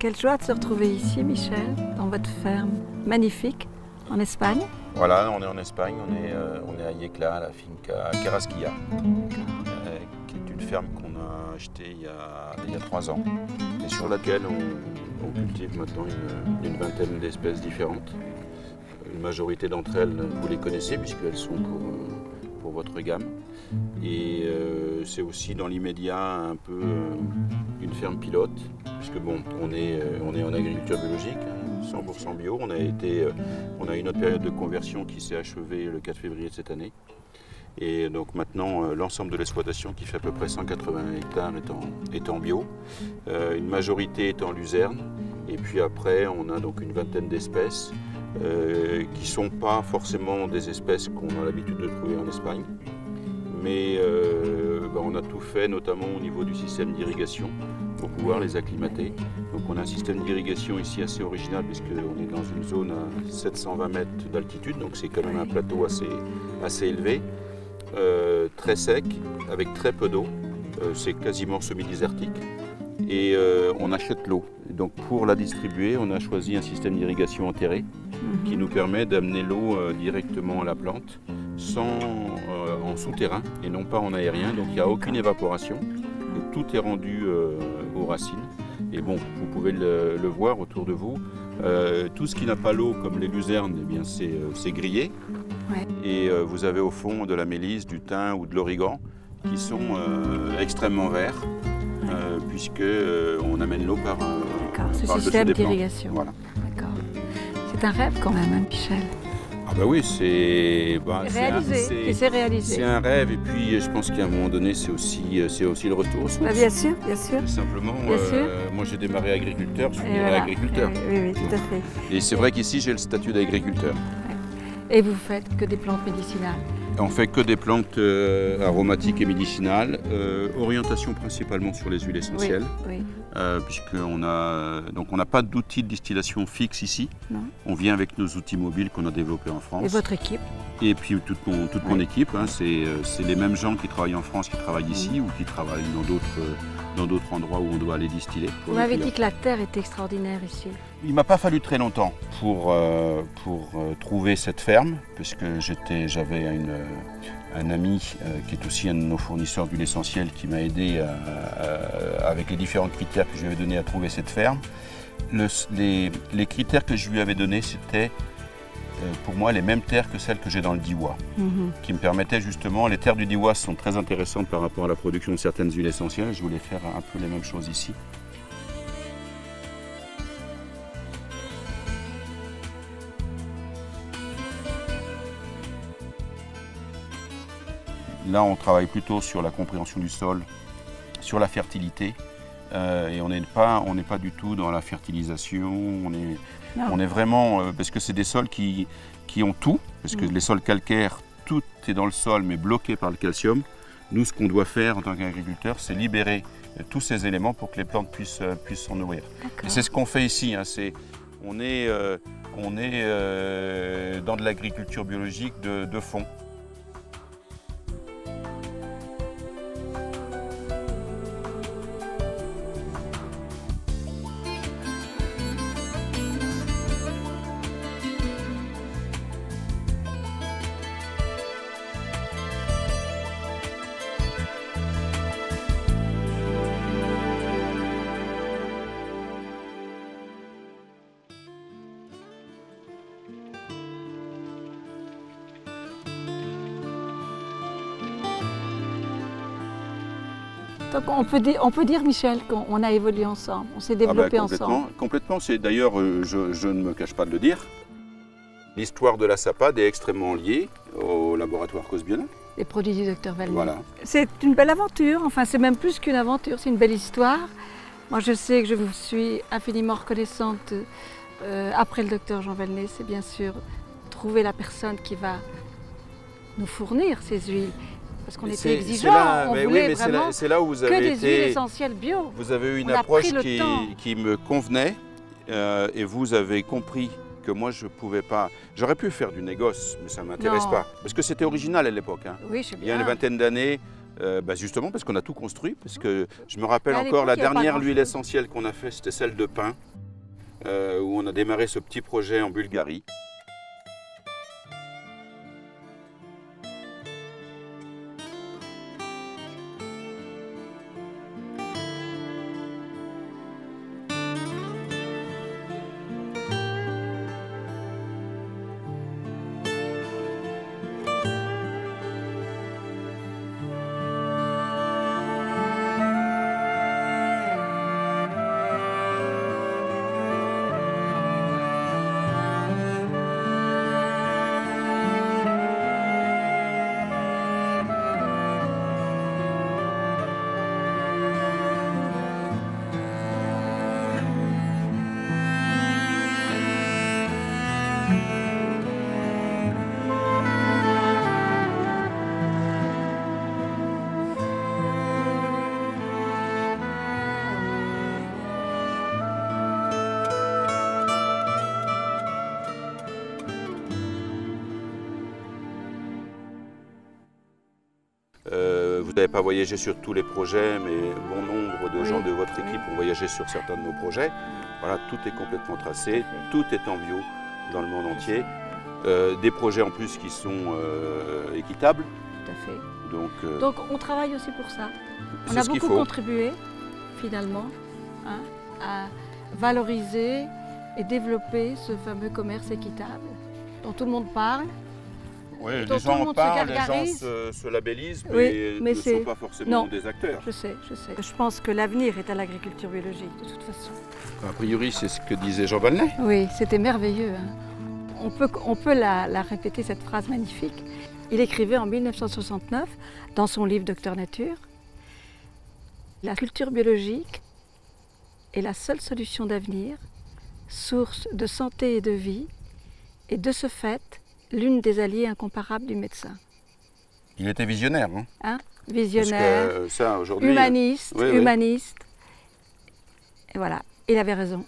Quelle joie de se retrouver ici, Michel, dans votre ferme magnifique, en Espagne. Voilà, on est en Espagne, on est à Yecla, à la finca à Carrasquilla, qui est une ferme qu'on a achetée il y a 3 ans et sur laquelle on cultive maintenant une vingtaine d'espèces différentes. Une majorité d'entre elles, vous les connaissez puisqu'elles sont pour votre gamme. Et c'est aussi dans l'immédiat un peu une ferme pilote, puisque bon, on est en agriculture biologique, 100% bio. On a eu notre période de conversion qui s'est achevée le 4 février de cette année. Et donc maintenant, l'ensemble de l'exploitation, qui fait à peu près 180 hectares, est en bio. Une majorité est en luzerne. Et puis après, on a donc une vingtaine d'espèces qui ne sont pas forcément des espèces qu'on a l'habitude de trouver en Espagne. Mais on a tout fait, notamment au niveau du système d'irrigation, pour pouvoir les acclimater. Donc on a un système d'irrigation ici assez original, puisqu'on est dans une zone à 720 mètres d'altitude, donc c'est quand même un plateau assez élevé, très sec, avec très peu d'eau. C'est quasiment semi-désertique. Et on achète l'eau. Donc pour la distribuer, on a choisi un système d'irrigation enterré qui nous permet d'amener l'eau directement à la plante, en souterrain et non pas en aérien. Donc il n'y a aucune évaporation. Tout est rendu aux racines. Et bon, vous pouvez le voir autour de vous. Tout ce qui n'a pas l'eau, comme les luzernes, eh bien c'est grillé. Ouais. Et vous avez au fond de la mélisse, du thym ou de l'origan qui sont extrêmement verts. Puisqu'on amène l'eau par ce par système d'irrigation. Voilà. D'accord. C'est un rêve quand même, hein, Michel. Ah bah oui, c'est réalisé. C'est un rêve et puis je pense qu'à un moment donné, c'est aussi le retour aux sources. Bah, bien sûr, bien sûr. Tout simplement, moi j'ai démarré agriculteur, je suis agriculteur. Oui, tout à fait. Et c'est vrai qu'ici j'ai le statut d'agriculteur. Et vous faites que des plantes médicinales? On fait que des plantes aromatiques et médicinales, orientation principalement sur les huiles essentielles, puisqu'on n'a pas d'outils de distillation fixe ici. Non. On vient avec nos outils mobiles qu'on a développés en France. Et votre équipe? Et puis toute mon équipe, hein, c'est les mêmes gens qui travaillent en France qui travaillent ici ou qui travaillent dans d'autres endroits où on doit aller distiller. Vous m'avez dit que la terre est extraordinaire ici. Il ne m'a pas fallu très longtemps pour trouver cette ferme, puisque j'avais un ami qui est aussi un de nos fournisseurs d'huile essentielle qui m'a aidé avec les différents critères que je lui avais donnés à trouver cette ferme. Les critères que je lui avais donnés, c'était pour moi les mêmes terres que celles que j'ai dans le Diois, qui me permettaient justement, les terres du Diois sont très intéressantes par rapport à la production de certaines huiles essentielles. Je voulais faire un peu les mêmes choses ici. Là, on travaille plutôt sur la compréhension du sol, sur la fertilité, et on n'est pas du tout dans la fertilisation. On est vraiment, parce que c'est des sols qui ont tout, parce que les sols calcaires, tout est dans le sol, mais bloqué par le calcium. Nous, ce qu'on doit faire en tant qu'agriculteur, c'est libérer tous ces éléments pour que les plantes puissent s'en nourrir. Et c'est ce qu'on fait ici. Hein, on est dans de l'agriculture biologique de fond. Donc on peut dire, Michel, qu'on a évolué ensemble, on s'est développé ensemble. Complètement. D'ailleurs, je ne me cache pas de le dire. L'histoire de la SAPAD est extrêmement liée au laboratoire Cosbiola. Les produits du docteur Valnet. Voilà. C'est une belle aventure, enfin c'est même plus qu'une aventure, c'est une belle histoire. Moi je sais que je vous suis infiniment reconnaissante après le docteur Jean Valnet, c'est bien sûr trouver la personne qui va nous fournir ces huiles. Parce qu'on était exigeants, on voulait vraiment c'est là où vous avez que des huiles essentielles bio. Vous avez eu une approche qui me convenait et vous avez compris que moi je ne pouvais pas. J'aurais pu faire du négoce, mais ça ne m'intéresse pas. Parce que c'était original à l'époque. Hein. Oui, je sais bien. Il y a une vingtaine d'années, Justement parce qu'on a tout construit, parce que je me rappelle À encore l'époque, la il y a pas dernière grand-chose. huile essentielle qu'on a fait, c'était celle de pin, où on a démarré ce petit projet en Bulgarie. Vous n'avez pas voyagé sur tous les projets, mais bon nombre de gens de votre équipe ont voyagé sur certains de nos projets. Voilà, tout est complètement tracé, tout est en bio dans le monde entier. Des projets en plus qui sont équitables. Tout à fait. Donc On travaille aussi pour ça. On c'est a ce qu'il beaucoup faut. contribué, finalement, hein, à valoriser et développer ce fameux commerce équitable dont tout le monde parle. Oui, dont les tout le gens en monde se parlent, les gens gargarise. se labellisent, Oui, mais ne c'est- sont pas forcément non. des acteurs. Je sais, je sais. Je pense que l'avenir est à l'agriculture biologique, de toute façon. A priori, c'est ce que disait Jean Valnet. Oui, c'était merveilleux. Hein. On peut la répéter, cette phrase magnifique. Il écrivait en 1969, dans son livre Docteur Nature, « La culture biologique est la seule solution d'avenir, source de santé et de vie, et de ce fait, l'une des alliées incomparables du médecin. Il était visionnaire. Hein, » Hein? parce Visionnaire, que ça, aujourd'hui, humaniste, oui, oui. humaniste. Et voilà, il avait raison.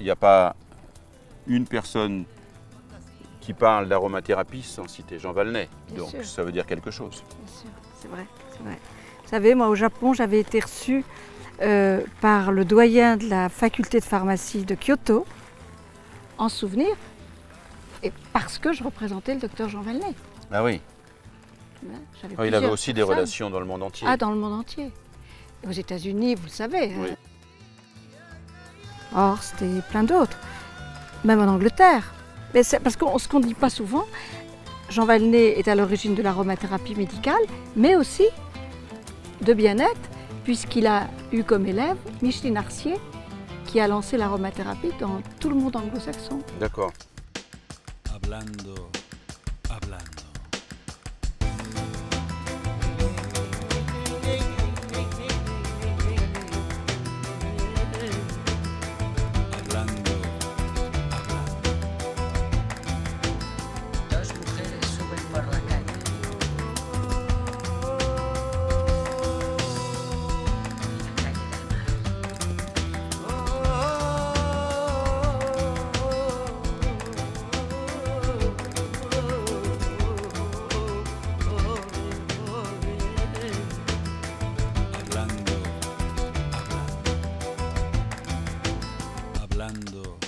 il n'y a pas une personne qui parle d'aromathérapie sans citer Jean Valnet. Bien Donc sûr. ça veut dire quelque chose. Bien sûr, c'est vrai, c'est vrai. Vous savez, moi au Japon, j'avais été reçue par le doyen de la faculté de pharmacie de Kyoto, en souvenir, et parce que je représentais le docteur Jean Valnet. Ah oui. Hein, j'avais Il avait plusieurs aussi des personnes. relations dans le monde entier. Ah, dans le monde entier. Et aux États-Unis, vous le savez. Oui. Horst et plein d'autres. Même en Angleterre. Mais c'est parce que ce qu'on ne dit pas souvent, Jean Valnet est à l'origine de l'aromathérapie médicale, mais aussi de bien-être, puisqu'il a eu comme élève Micheline Arcier, qui a lancé l'aromathérapie dans tout le monde anglo-saxon. D'accord. Hablando, hablando. Hablando, hablando. Dos mujeres suben por la calle. La calle del mar. Hablando, hablando. Hablando.